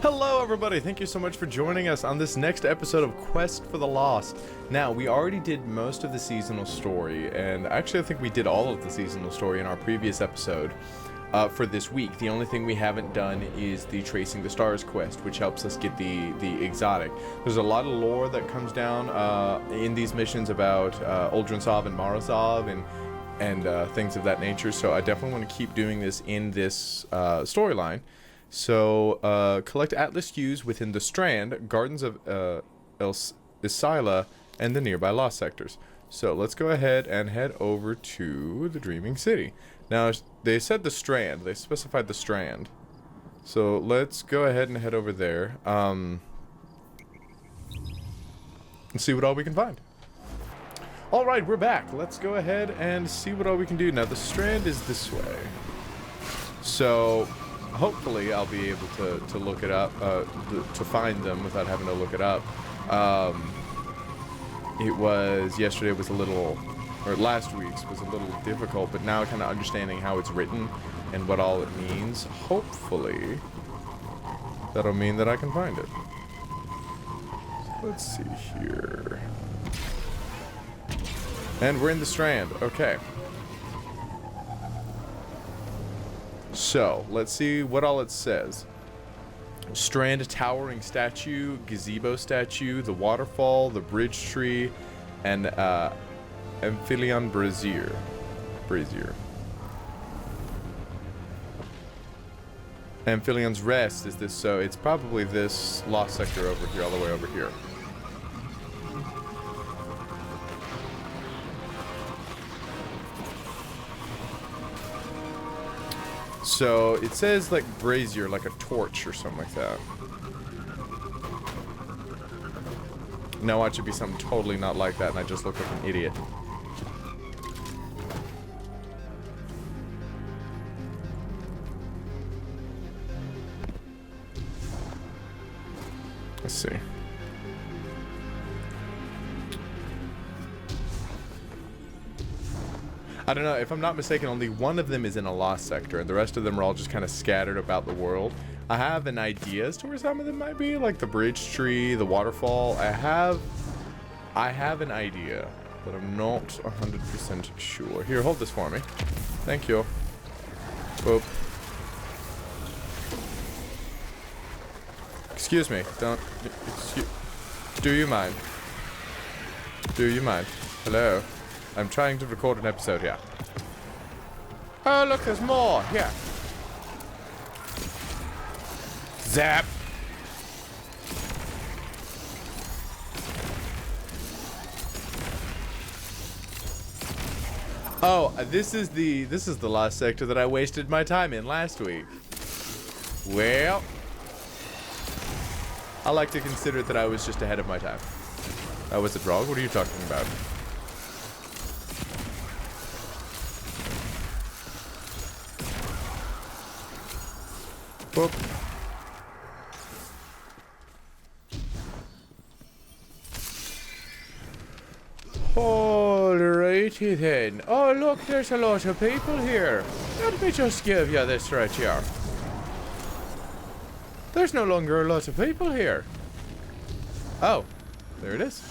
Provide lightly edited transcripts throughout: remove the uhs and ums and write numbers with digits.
Hello everybody, thank you so much for joining us on this next episode of Quest for the Lost. Now, we already did most of the seasonal story, and actually I think we did all of the seasonal story in our previous episode for this week. The only thing we haven't done is the Tracing the Stars quest, which helps us get the exotic. There's a lot of lore that comes down in these missions about Uldrensov and Morozov and things of that nature, so I definitely want to keep doing this in this storyline. So, collect Atlas hues within the Strand, Gardens of Isila, and the nearby Lost sectors. So, let's go ahead and head over to the Dreaming City. Now, they said the Strand. They specified the Strand. So, let's go ahead and head over there. And see what all we can find. Alright, we're back. Let's go ahead and see what all we can do. Now, the Strand is this way. So hopefully I'll be able to look it up, to find them without having to look it up. Yesterday was a little, or last week's was a little difficult, but now kind of understanding how it's written and what all it means, hopefully that'll mean that I can find it. So let's see here. And we're in the Strand, okay. So, let's see what all it says. Strand towering statue, gazebo statue, the waterfall, the bridge tree, and Amphileon brazier. Amphilion's rest is this, so it's probably this lost sector over here, all the way over here. So, it says, like, brazier, like a torch or something like that. Now watch it be something totally not like that, and I just look like an idiot. Let's see. I don't know, if I'm not mistaken, only one of them is in a lost sector, and the rest of them are all just kind of scattered about the world. I have an idea as to where some of them might be, like the bridge tree, the waterfall. I have an idea, but I'm not 100% sure. Here, hold this for me. Thank you. Boop. Excuse me, do you mind? Do you mind? Hello? I'm trying to record an episode here. Oh, look, there's more. Here. Zap. Oh, this is the last sector that I wasted my time in last week. Well, I like to consider that I was just ahead of my time. Was it wrong? What are you talking about? Boop. Alrighty then. Oh look, there's a lot of people here. Let me just give you this right here. There's no longer a lot of people here. Oh, there it is.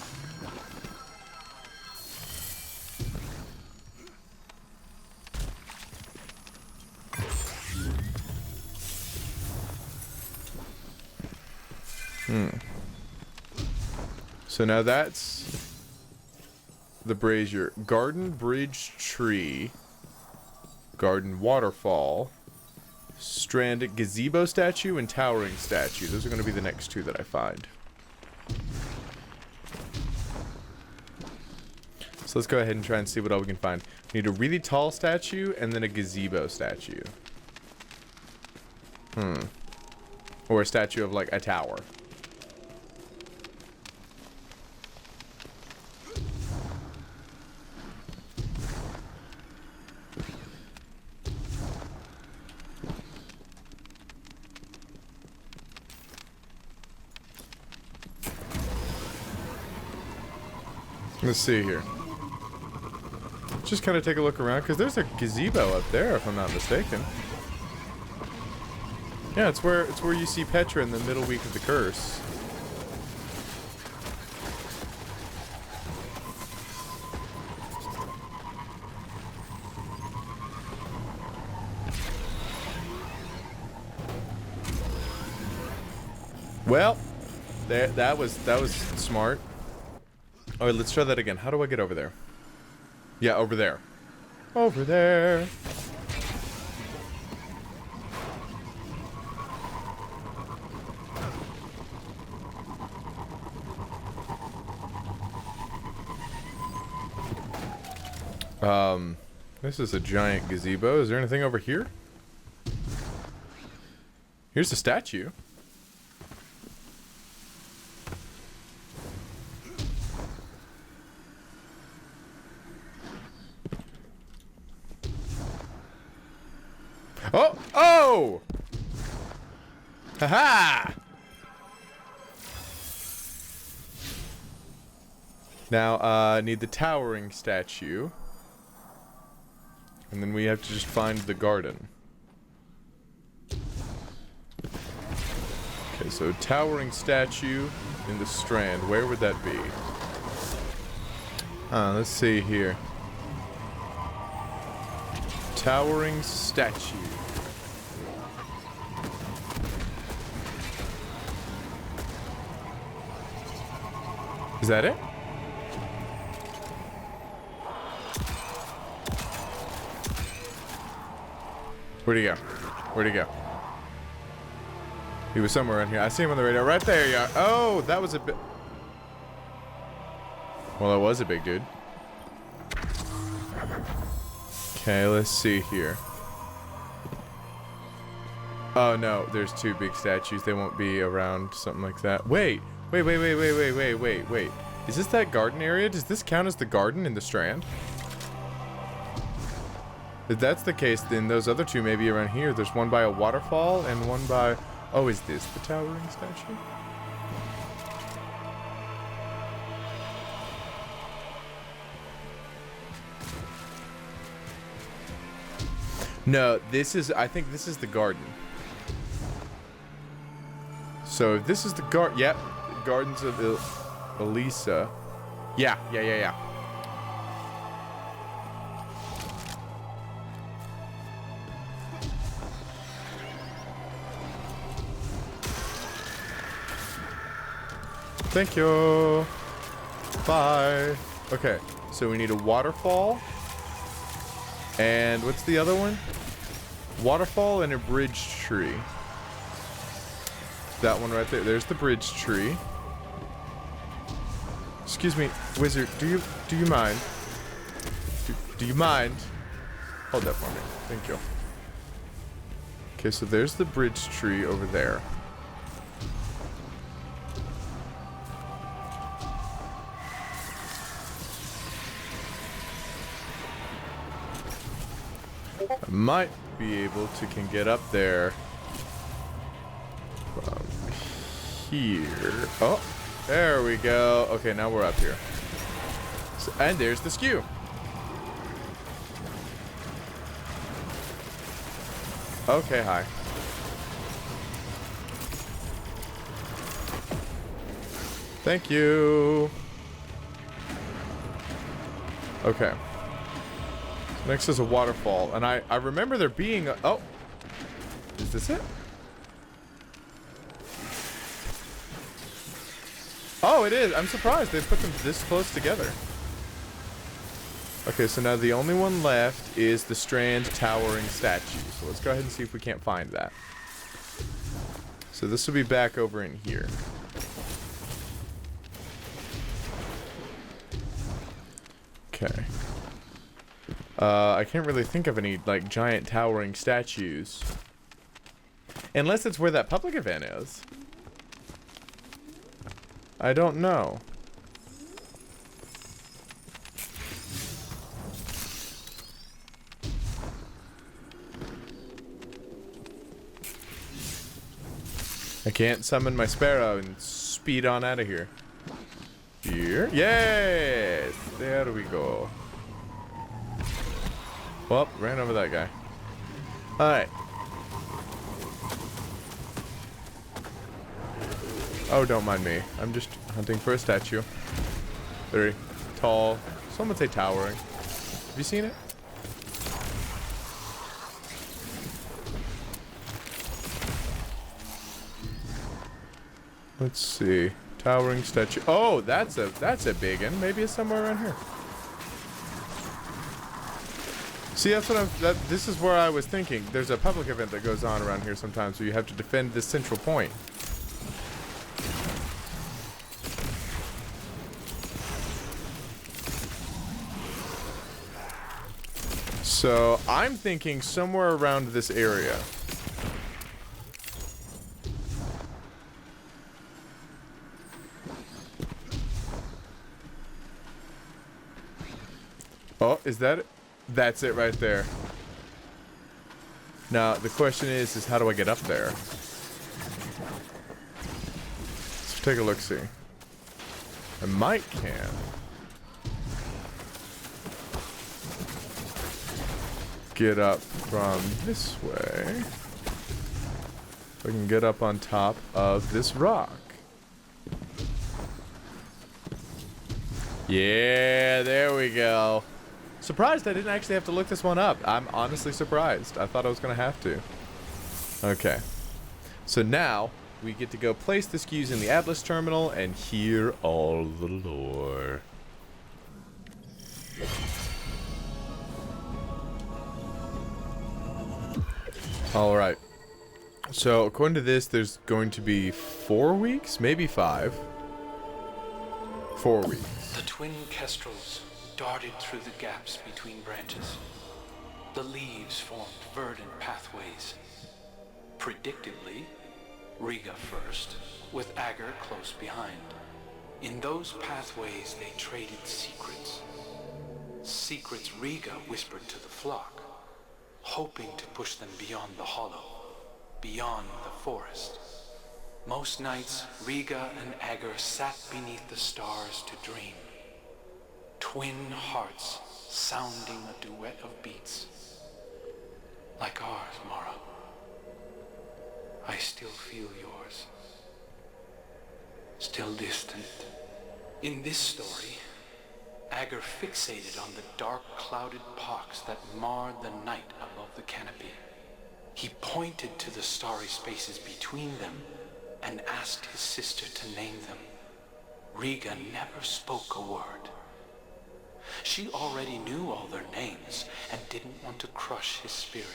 So now that's the brazier. Garden bridge tree. Garden waterfall. Strand gazebo statue and towering statue. Those are going to be the next two that I find. So let's go ahead and try and see what all we can find. We need a really tall statue and then a gazebo statue. Or a statue of like a tower. Let's see here. Just kind of take a look around, because there's a gazebo up there, if I'm not mistaken. Yeah, it's where you see Petra in the middle week of the curse. Well, that was smart. All right, let's try that again. How do I get over there? Yeah, over there. Over there. This is a giant gazebo. Is there anything over here? Here's a statue. Oh! Oh! Haha! Now, need the towering statue. And then we have to just find the garden. Okay, so towering statue in the Strand. Where would that be? Let's see here. Towering statue. Is that it? Where'd he go? Where'd he go? He was somewhere in here. I see him on the radio. Right there, yeah. Oh, that was a bit... Well, that was a big dude. Okay, let's see here. Oh, no. There's two big statues. They won't be around something like that. Wait. Wait. Is this that garden area? Does this count as the garden in the Strand? If that's the case, then those other two may be around here. There's one by a waterfall and one by... Oh, is this the towering statue? No, this is... I think this is the garden. So, if this is the garden... Yep. Gardens of Elisa. Yeah. Thank you. Bye. Okay, so we need a waterfall. And what's the other one? Waterfall and a bridge tree. That one right there. There's the bridge tree. Excuse me, wizard. Do you mind? Do you mind? Hold that for me. Thank you. Okay, so there's the bridge tree over there. I might be able to can get up there from here. Oh, there we go. Okay, now we're up here. So, and there's the skew. Okay, hi. Thank you. Okay. Next is a waterfall, and I remember there being a... Oh! Is this it? Oh, it is! I'm surprised they put them this close together. Okay, so now the only one left is the Strand towering statue. So let's go ahead and see if we can't find that. So this will be back over in here. Okay. I can't really think of any, like, giant towering statues. Unless it's where that public event is. I don't know. I can't summon my sparrow and speed on out of here. Here? Yes! There we go. Well, ran over that guy. Alright. Oh, don't mind me. I'm just hunting for a statue. Very tall. Some would say towering. Have you seen it? Let's see. Towering statue. Oh, that's a big one. Maybe it's somewhere around here. See, that's what this is where I was thinking. There's a public event that goes on around here sometimes where you have to defend this central point. So, I'm thinking somewhere around this area. Oh, is that it? That's it right there. Now, the question is how do I get up there? Let's take a look-see. I might can. Get up from this way. We can get up on top of this rock. Yeah, there we go. Surprised I didn't actually have to look this one up. I'm honestly surprised. I thought I was going to have to. Okay. So now we get to go place the SKUs in the Atlas terminal and hear all the lore. Alright. So according to this, there's going to be 4 weeks? Maybe 5. 4 weeks. The twin kestrels darted through the gaps between branches. The leaves formed verdant pathways. Predictably, Riga first, with Agar close behind. In those pathways they traded secrets. Secrets Riga whispered to the flock, hoping to push them beyond the hollow, beyond the forest. Most nights, Riga and Agar sat beneath the stars to dream. Twin hearts sounding a duet of beats. Like ours, Mara. I still feel yours. Still distant. In this story, Agar fixated on the dark clouded pox that marred the night above the canopy. He pointed to the starry spaces between them and asked his sister to name them. Riga never spoke a word. She already knew all their names and didn't want to crush his spirit.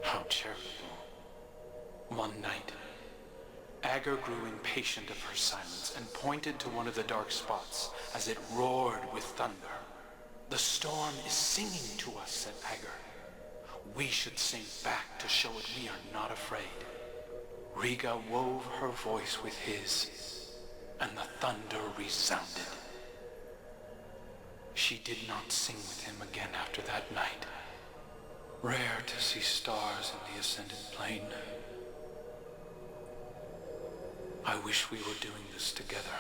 How charitable. One night, Agar grew impatient of her silence and pointed to one of the dark spots as it roared with thunder. The storm is singing to us, said Agar. We should sing back to show it we are not afraid. Riga wove her voice with his, and the thunder resounded. She did not sing with him again after that night. Rare to see stars in the ascended plane. I wish we were doing this together.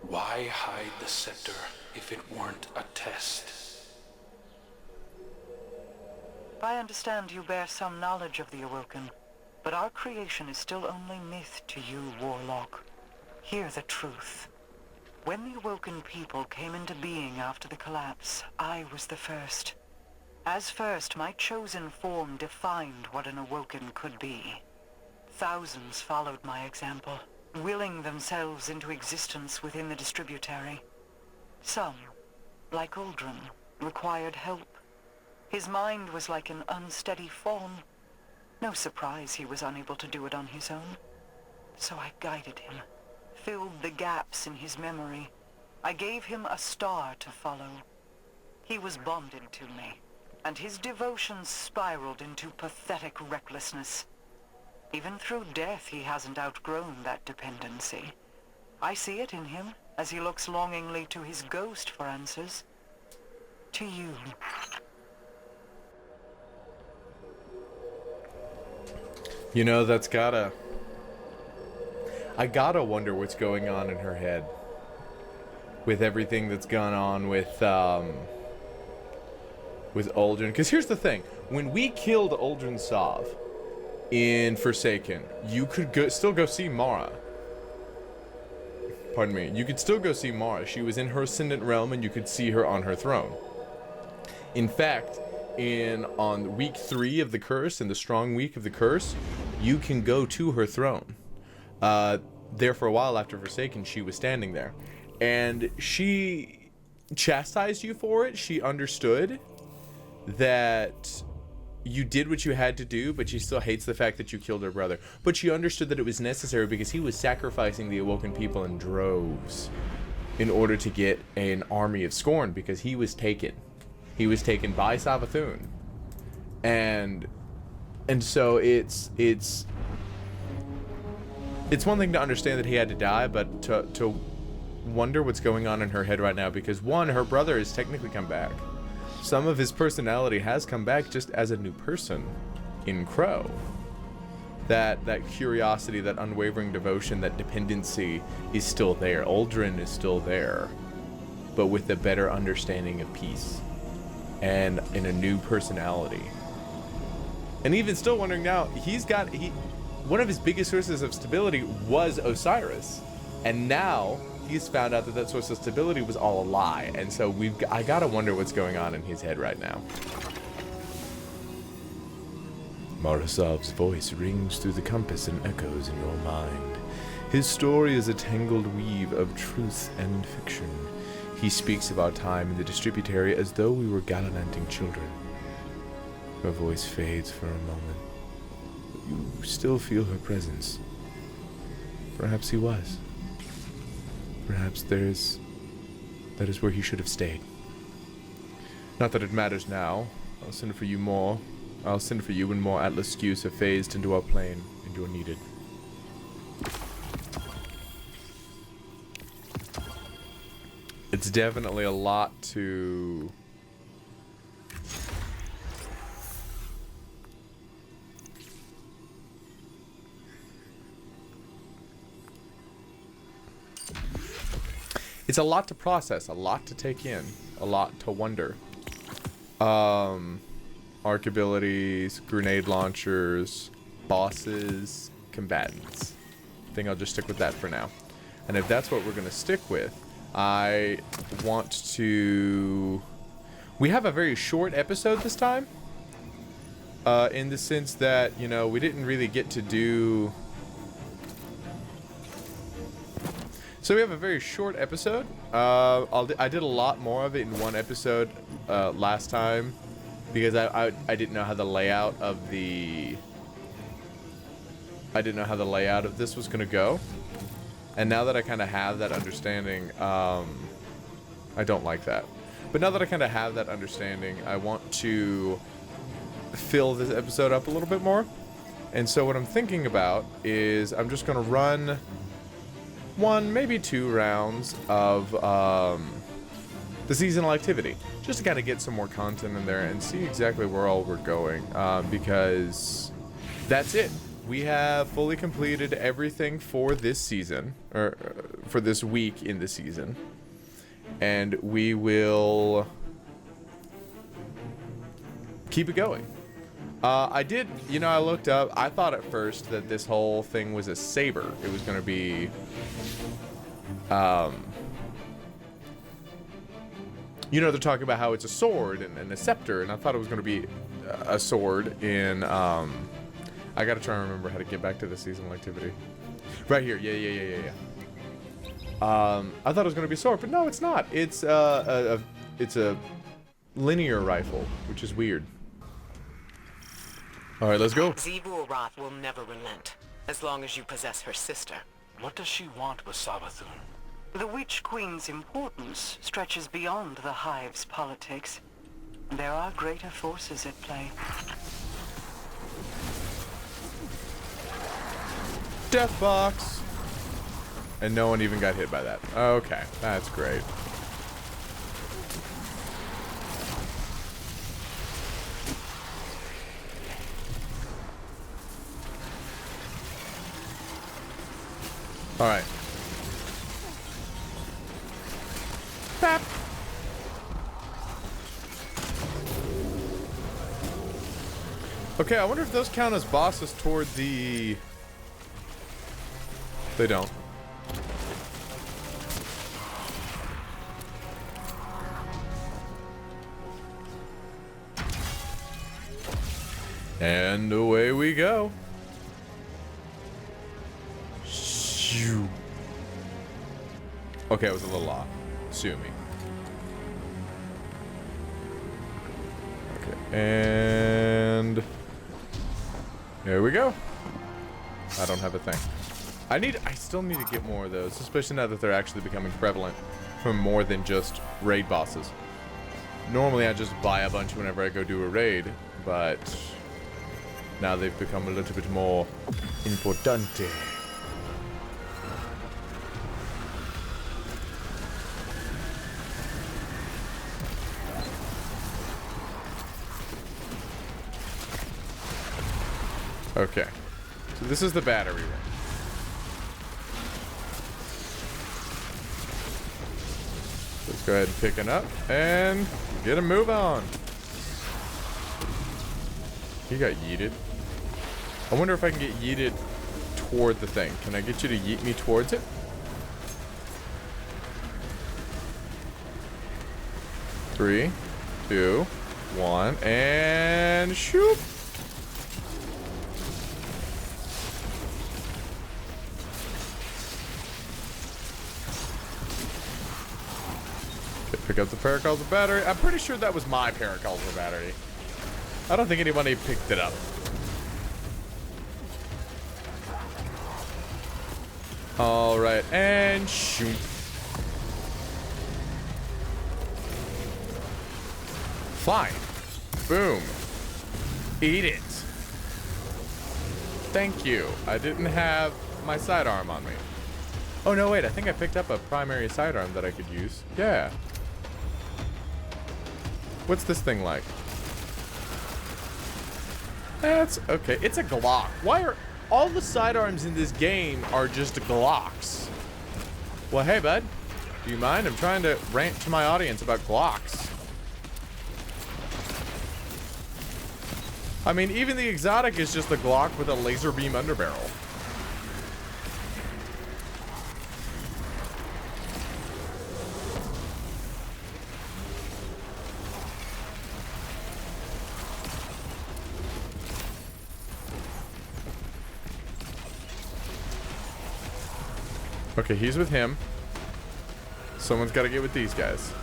Why hide the scepter if it weren't a test? I understand you bear some knowledge of the Awoken, but our creation is still only myth to you, Warlock. Hear the truth. When the Awoken people came into being after the collapse, I was the first. As first, my chosen form defined what an Awoken could be. Thousands followed my example, willing themselves into existence within the distributary. Some, like Uldren, required help. His mind was like an unsteady fawn. No surprise he was unable to do it on his own. So I guided him, filled the gaps in his memory. I gave him a star to follow. He was bonded to me, and his devotion spiraled into pathetic recklessness. Even through death, he hasn't outgrown that dependency. I see it in him as he looks longingly to his ghost for answers. To you. You know, I gotta wonder what's going on in her head. With everything that's gone on with Uldren. Because here's the thing. When we killed Uldren Sov, in Forsaken, you could still go see Mara. Pardon me. You could still go see Mara. She was in her Ascendant Realm, and you could see her on her throne. In fact, on week 3 of the curse, in the strong week of the curse, you can go to her throne. There for a while after Forsaken, she was standing there. And she chastised you for it. She understood that you did what you had to do, but she still hates the fact that you killed her brother. But she understood that it was necessary because he was sacrificing the Awoken people in droves in order to get an army of Scorn, because he was taken. He was taken by Savathun. And so it's one thing to understand that he had to die, but to wonder what's going on in her head right now, because one, her brother has technically come back. Some of his personality has come back just as a new person in Crow. That curiosity, that unwavering devotion, that dependency is still there. Uldren is still there, but with a better understanding of peace and in a new personality. And even still wondering now, one of his biggest sources of stability was Osiris, and now he's found out that source of stability was all a lie. And so I gotta wonder what's going on in his head right now. Marasov's voice rings through the compass and echoes in your mind. His story is a tangled weave of truth and fiction. He speaks of our time in the distributary as though we were gallivanting children. Her voice fades for a moment, but you still feel her presence. Perhaps he was. Perhaps that is where he should have stayed. Not that it matters now. I'll send for you when more Atlas skews have phased into our plane, and you're needed. It's definitely a lot to... It's a lot to process, a lot to take in, a lot to wonder. Arc abilities, grenade launchers, bosses, combatants. I think I'll just stick with that for now. And if that's what we're going to stick with, I want to... We have a very short episode this time. In the sense that, we didn't really get to do... So we have a very short episode. I did a lot more of it in one episode last time, because I didn't know how the layout of this was gonna go, and now that I kind of have that understanding, I don't like that. But now that I kind of have that understanding, I want to fill this episode up a little bit more. And so what I'm thinking about is I'm just gonna run 1, maybe 2 rounds of the seasonal activity, just to kind of get some more content in there and see exactly where all we're going, because that's it. We have fully completed everything for this season, or for this week in the season, and we will keep it going. I looked up, I thought at first that this whole thing was a saber. It was going to be, they're talking about how it's a sword and a scepter, and I thought it was going to be a sword in, I got to try and remember how to get back to the seasonal activity. Right here, yeah. I thought it was going to be a sword, but no, it's not. It's a linear rifle, which is weird. Alright, let's go. Zevul-Roth will never relent, as long as you possess her sister. What does she want with Savathun? The Witch Queen's importance stretches beyond the Hive's politics. There are greater forces at play. Death box! And no one even got hit by that. Okay, that's great. Alright. Bap. Okay, I wonder if those count as bosses toward the... They don't. And away we go. Shoo. Okay, it was a little off. Sue me. Okay, and there we go. I don't have a thing. I still need to get more of those, especially now that they're actually becoming prevalent for more than just raid bosses. Normally I just buy a bunch whenever I go do a raid, but now they've become a little bit more importante. Okay, so this is the battery room. Let's go ahead and pick it up and get a move on. He got yeeted. I wonder if I can get yeeted toward the thing. Can I get you to yeet me towards it? Three, two, one, and shoot. Pick up the Paraculture battery. I'm pretty sure that was my Paraculture battery. I don't think anybody picked it up. Alright, and shoot. Fine. Boom. Eat it. Thank you. I didn't have my sidearm on me. Oh no, wait, I think I picked up a primary sidearm that I could use. Yeah. What's this thing like? That's okay. It's a Glock. Why are all the sidearms in this game are just Glocks? Well, hey, bud. Do you mind? I'm trying to rant to my audience about Glocks. I mean, even the exotic is just a Glock with a laser beam underbarrel. Okay, he's with him. Someone's got to get with these guys.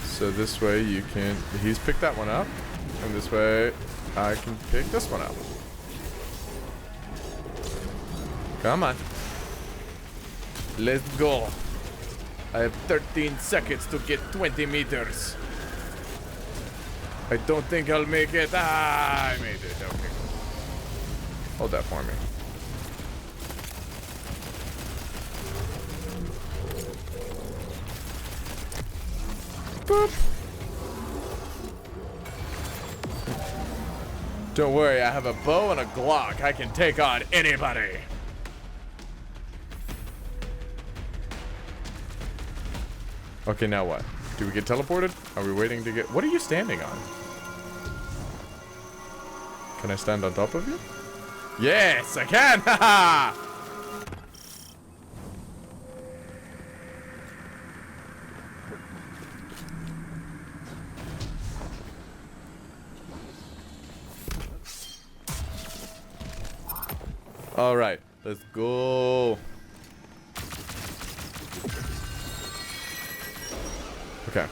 So this way you can... He's picked that one up. And this way I can pick this one up. Come on. Let's go. I have 13 seconds to get 20 meters. I don't think I'll make it. Ah, I made it. Okay. Hold that for me. Boop. Don't worry, I have a bow and a Glock. I can take on anybody. Okay, now what? Do we get teleported? Are we waiting to get... What are you standing on? Can I stand on top of you? Yes, I can! Haha! All right, let's go. Okay.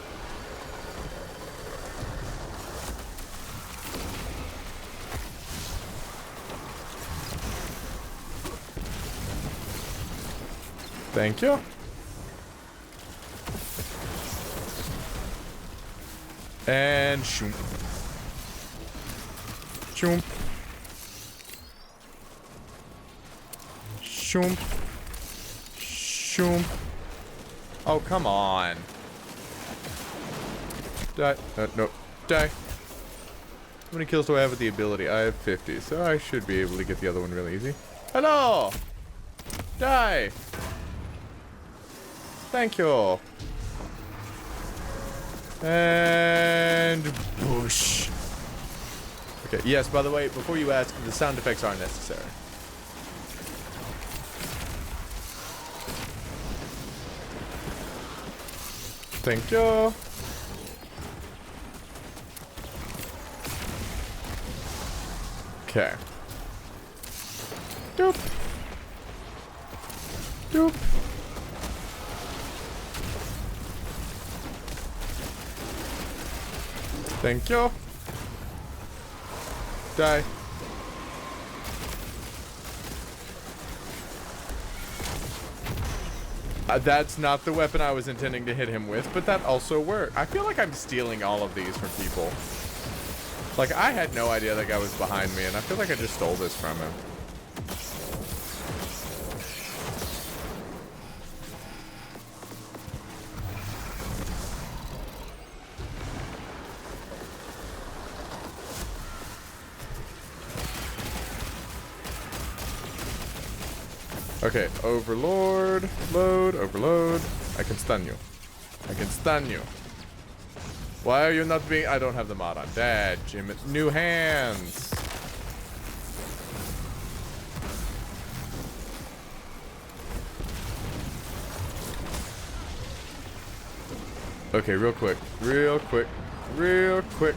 Thank you. And shoom. Shoom. Shoom. Shoom. Oh, come on. Die. No. Die. How many kills do I have with the ability? I have 50, so I should be able to get the other one really easy. Hello! Die! Thank you. And... Boosh. Okay, yes, by the way, before you ask, the sound effects aren't necessary. Thank you. Okay. Doop. Doop. Thank you. Die. That's not the weapon I was intending to hit him with, but that also worked. I feel like I'm stealing all of these from people. Like, I had no idea that guy was behind me, and I feel like I just stole this from him. Okay, overlord, load, overload. I can stun you. I can stun you. Why are you not being... I don't have the mod on. Dad, Jim. New hands. Okay, real quick. Real quick. Real quick.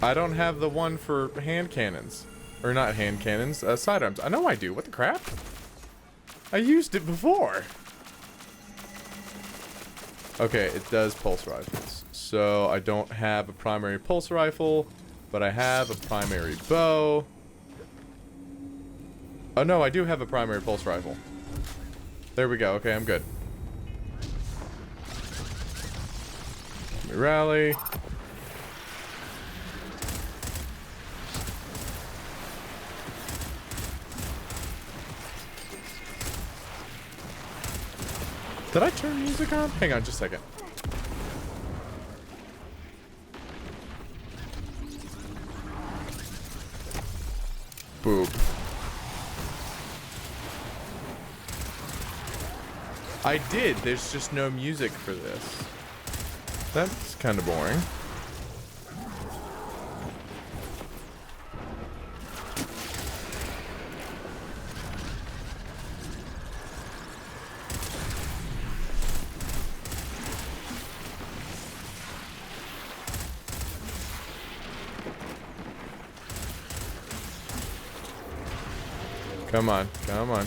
I don't have the one for hand cannons. Or not hand cannons, sidearms. I know I do. What the crap? I used it before. Okay, it does pulse rifles. So I don't have a primary pulse rifle, but I have a primary bow. Oh no, I do have a primary pulse rifle. There we go. Okay, I'm good. Let me rally. Did I turn music on? Hang on just a second. Boop. I did. There's just no music for this. That's kind of boring. Come on, come on.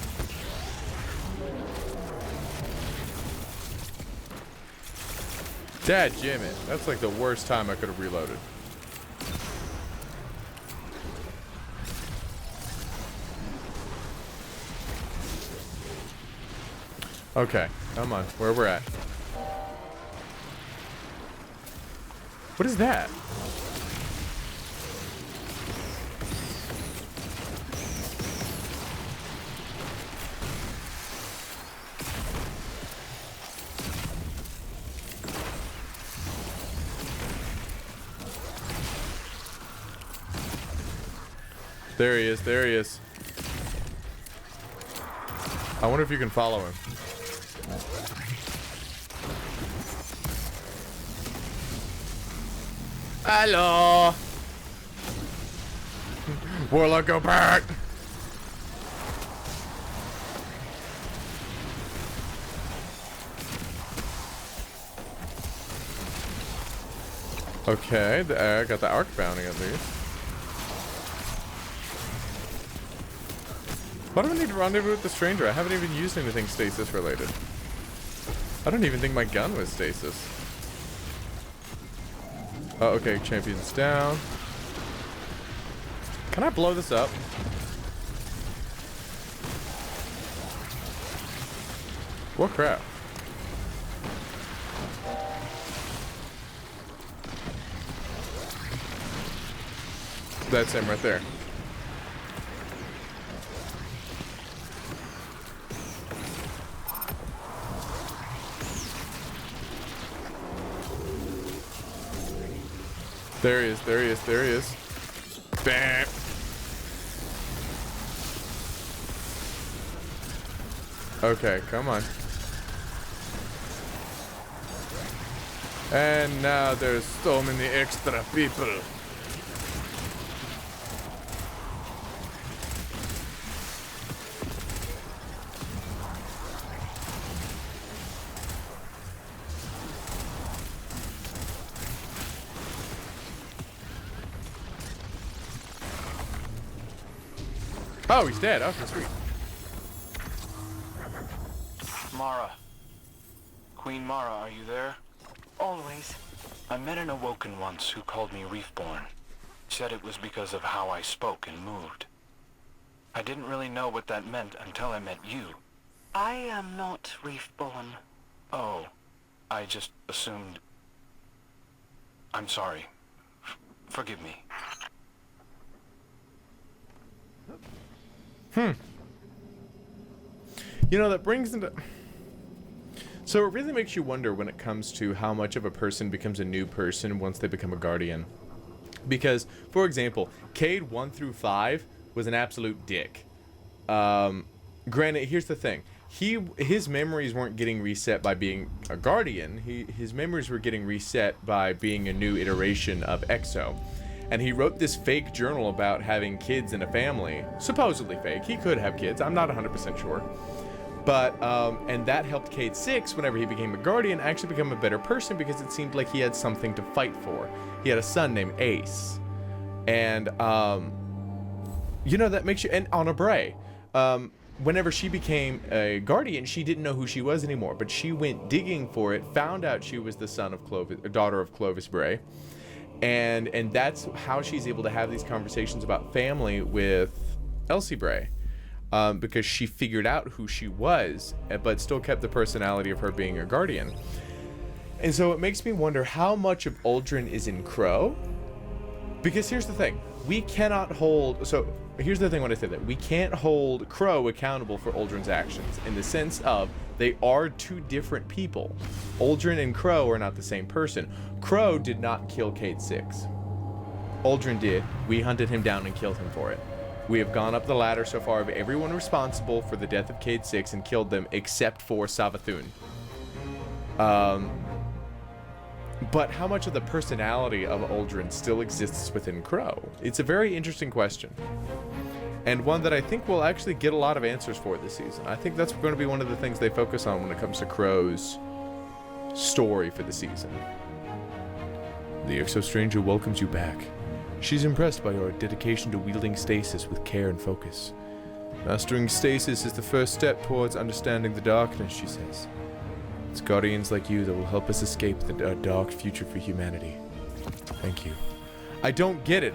Dad jam it. That's like the worst time I could have reloaded. Okay, come on. Where we're at. What is that? There he is, there he is. I wonder if you can follow him. Hello! Warlock, go back! Okay, I got the arc bounty at least. Why do I need to rendezvous with the stranger? I haven't even used anything stasis related. I don't even think my gun was stasis. Oh, okay, champion's down. Can I blow this up? What crap? That's him right there. There he is, there he is, there he is. Bam! Okay, come on. And now there's so many extra people. Oh, he's dead. Okay, sweet. Mara. Queen Mara, are you there? Always. I met an Awoken once who called me Reefborn. Said it was because of how I spoke and moved. I didn't really know what that meant until I met you. I am not Reefborn. Oh, I just assumed... I'm sorry. Forgive me. You know, that brings into... So it really makes you wonder when it comes to how much of a person becomes a new person once they become a guardian. Because, for example, Cade 1 through 5 was an absolute dick. Granted, here's the thing. His memories weren't getting reset by being a guardian. His memories were getting reset by being a new iteration of Exo. And he wrote this fake journal about having kids in a family. Supposedly fake. He could have kids. I'm not 100% sure. But, and that helped Cade 6, whenever he became a guardian, actually become a better person because it seemed like he had something to fight for. He had a son named Ace. And, you know, that makes you... And Anna Bray. Whenever she became a guardian, she didn't know who she was anymore. But she went digging for it, found out she was the daughter of Clovis Bray. And that's how she's able to have these conversations about family with Elsie Bray. Because she figured out who she was, but still kept the personality of her being a guardian. And so it makes me wonder how much of Uldren is in Crow. Because here's the thing. We cannot hold... So here's the thing when I say that. We can't hold Crow accountable for Uldren's actions. In the sense of they are two different people. Uldren and Crow are not the same person. Crow did not kill Cade 6. Uldren did. We hunted him down and killed him for it. We have gone up the ladder so far of everyone responsible for the death of Cade 6 and killed them except for Savathun. But how much of the personality of Uldren still exists within Crow? It's a very interesting question. And one that I think we'll actually get a lot of answers for this season. I think that's going to be one of the things they focus on when it comes to Crow's story for the season. The Exo-Stranger welcomes you back. She's impressed by your dedication to wielding stasis with care and focus. Mastering stasis is the first step towards understanding the darkness, she says. It's guardians like you that will help us escape the dark future for humanity. Thank you. I don't get it.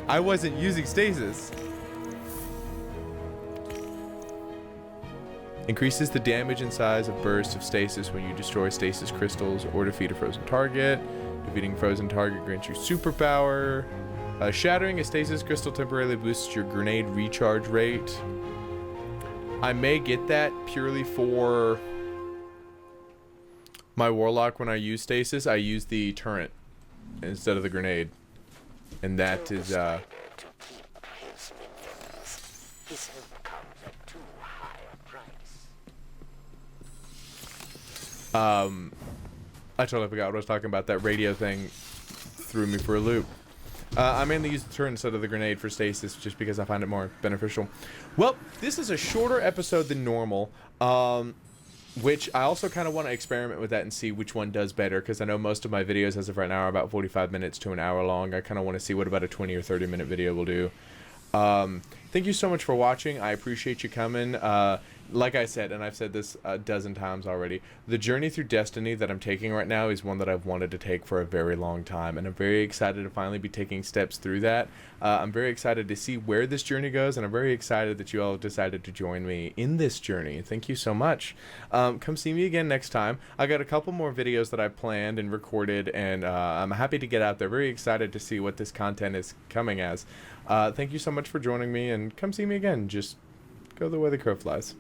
I wasn't using stasis. Increases the damage and size of bursts of stasis when you destroy stasis crystals or defeat a frozen target. Defeating frozen target grants you superpower. Shattering a stasis crystal temporarily boosts your grenade recharge rate. I may get that purely for my warlock. When I use stasis, I use the turret instead of the grenade. And that is I totally forgot what I was talking about. That radio thing threw me for a loop. I mainly use the turret instead of the grenade for stasis just because I find it more beneficial. Well, this is a shorter episode than normal, which I also kind of want to experiment with that and see which one does better, because I know most of my videos as of right now are about 45 minutes to an hour long. I kind of want to see what about a 20 or 30 minute video will do. Thank you so much for watching. I appreciate you coming. Like I said, and I've said this a dozen times already, the journey through Destiny that I'm taking right now is one that I've wanted to take for a very long time, and I'm very excited to finally be taking steps through that. I'm very excited to see where this journey goes, and I'm very excited that you all have decided to join me in this journey. Thank you so much. Come see me again next time. I got a couple more videos that I planned and recorded, and I'm happy to get out there. Very excited to see what this content is coming as. Thank you so much for joining me, and come see me again. Just go the way the crow flies.